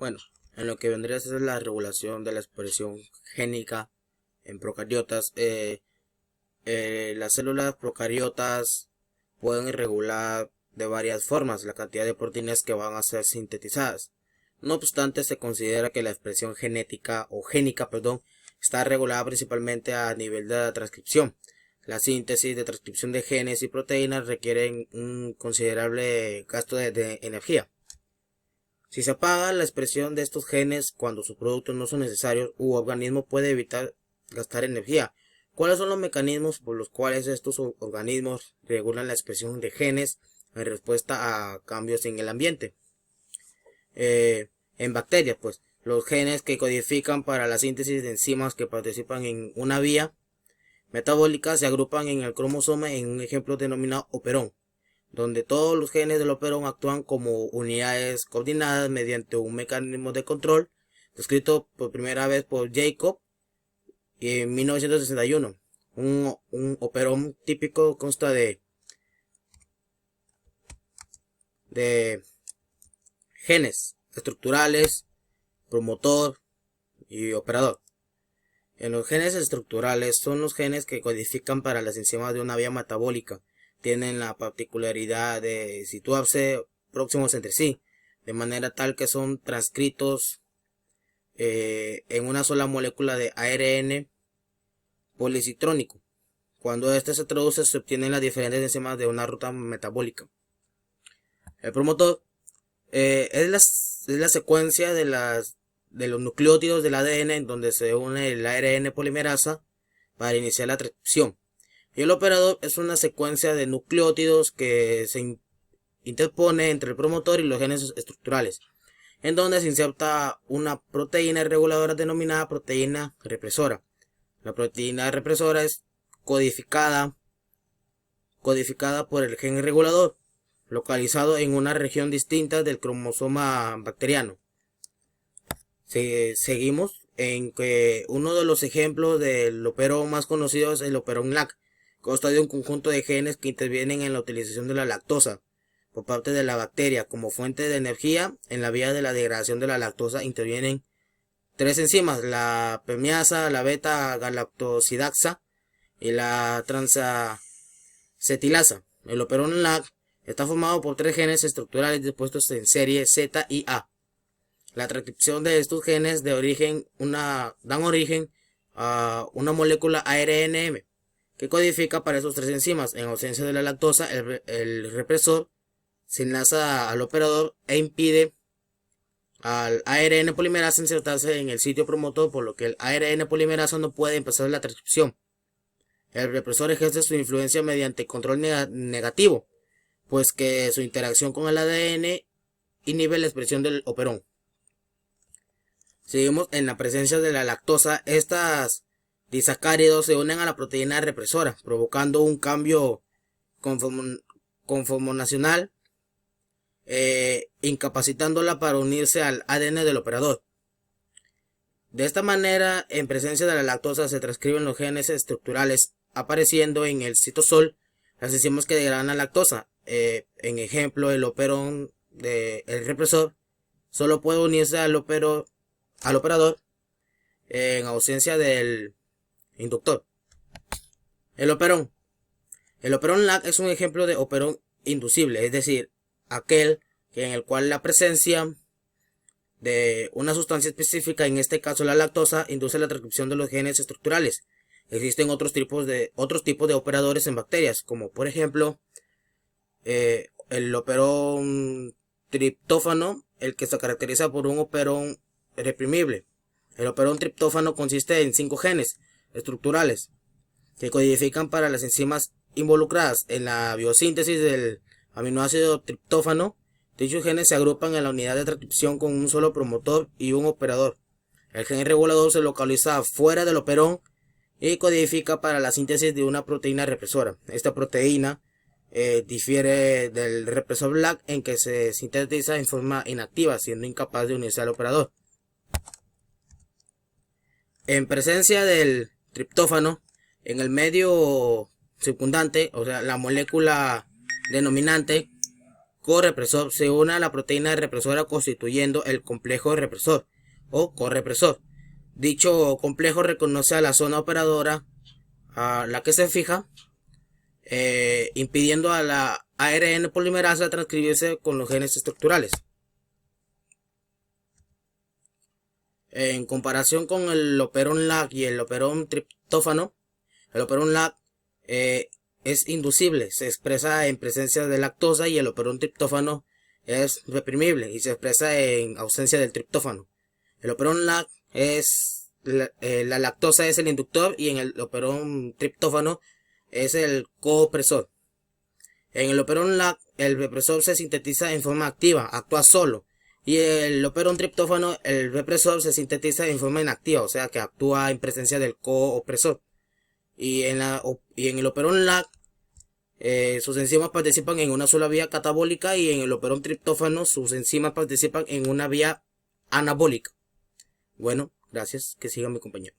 Bueno, en lo que vendría a ser la regulación de la expresión génica en procariotas, las células procariotas pueden regular de varias formas la cantidad de proteínas que van a ser sintetizadas. No obstante, se considera que la expresión genética o génica, perdón, está regulada principalmente a nivel de la transcripción. La síntesis de transcripción de genes y proteínas requieren un considerable gasto de energía. Si se apaga la expresión de estos genes cuando sus productos no son necesarios, u organismo puede evitar gastar energía. ¿Cuáles son los mecanismos por los cuales estos organismos regulan la expresión de genes en respuesta a cambios en el ambiente? En bacterias, pues, los genes que codifican para la síntesis de enzimas que participan en una vía metabólica se agrupan en el cromosoma en un ejemplo denominado operón, donde todos los genes del operón actúan como unidades coordinadas mediante un mecanismo de control descrito por primera vez por Jacob en 1961. Un operón típico consta de genes estructurales, promotor y operador. En los genes estructurales son los genes que codifican para las enzimas de una vía metabólica. Tienen la particularidad de situarse próximos entre sí, de manera tal que son transcritos en una sola molécula de ARN policitrónico. Cuando este se traduce, se obtienen las diferentes enzimas de una ruta metabólica. El promotor es la secuencia de los nucleótidos del ADN en donde se une el ARN polimerasa para iniciar la transcripción. Y el operador es una secuencia de nucleótidos que se interpone entre el promotor y los genes estructurales, en donde se inserta una proteína reguladora denominada proteína represora. La proteína represora es codificada por el gen regulador, localizado en una región distinta del cromosoma bacteriano. Seguimos en que uno de los ejemplos del operón más conocido es el operón LAC. Consta de un conjunto de genes que intervienen en la utilización de la lactosa por parte de la bacteria como fuente de energía. En la vía de la degradación de la lactosa intervienen tres enzimas: la permeasa, la beta-galactosidasa y la transacetilasa. El operón LAC está formado por tres genes estructurales dispuestos en serie Z y A. La transcripción de estos genes dan origen a una molécula ARNM que codifica para esos tres enzimas. En ausencia de la lactosa, el represor se enlaza al operador e impide al ARN polimerasa insertarse en el sitio promotor, por lo que el ARN polimerasa no puede empezar la transcripción. El represor ejerce su influencia mediante control negativo, pues que su interacción con el ADN inhibe la expresión del operón. Seguimos en la presencia de la lactosa. Estas disacáridos se unen a la proteína represora, provocando un cambio conformacional, incapacitándola para unirse al ADN del operador. De esta manera, en presencia de la lactosa se transcriben los genes estructurales, apareciendo en el citosol las enzimas que degradan la lactosa. En ejemplo, el operón del represor solo puede unirse al operador en ausencia del inductor. El operón LAC es un ejemplo de operón inducible, es decir, aquel en el cual la presencia de una sustancia específica, en este caso la lactosa, induce la transcripción de los genes estructurales. Existen otros tipos de operadores en bacterias, como por ejemplo el operón triptófano, el que se caracteriza por un operón reprimible. El operón triptófano consiste en 5 genes estructurales que codifican para las enzimas involucradas en la biosíntesis del aminoácido triptófano. Dichos genes se agrupan en la unidad de transcripción con un solo promotor y un operador. El gen regulador se localiza fuera del operón y codifica para la síntesis de una proteína represora. Esta proteína difiere del represor LAC en que se sintetiza en forma inactiva, siendo incapaz de unirse al operador. En presencia del triptófano, en el medio circundante, o sea, la molécula denominante correpresor se une a la proteína represora constituyendo el complejo represor o correpresor. Dicho complejo reconoce a la zona operadora a la que se fija, impidiendo a la ARN polimerasa transcribirse con los genes estructurales. En comparación con el operón LAC y el operón triptófano, el operón LAC es inducible, se expresa en presencia de lactosa, y el operón triptófano es reprimible y se expresa en ausencia del triptófano. El operón LAC es la lactosa es el inductor y en el operón triptófano es el coopresor. En el operón LAC el represor se sintetiza en forma activa, actúa solo, y el operón triptófano el represor se sintetiza en forma inactiva, o sea que actúa en presencia del coopresor. Y en el operón LAC sus enzimas participan en una sola vía catabólica, y en el operón triptófano sus enzimas participan en una vía anabólica. Bueno, gracias, que siga mi compañero.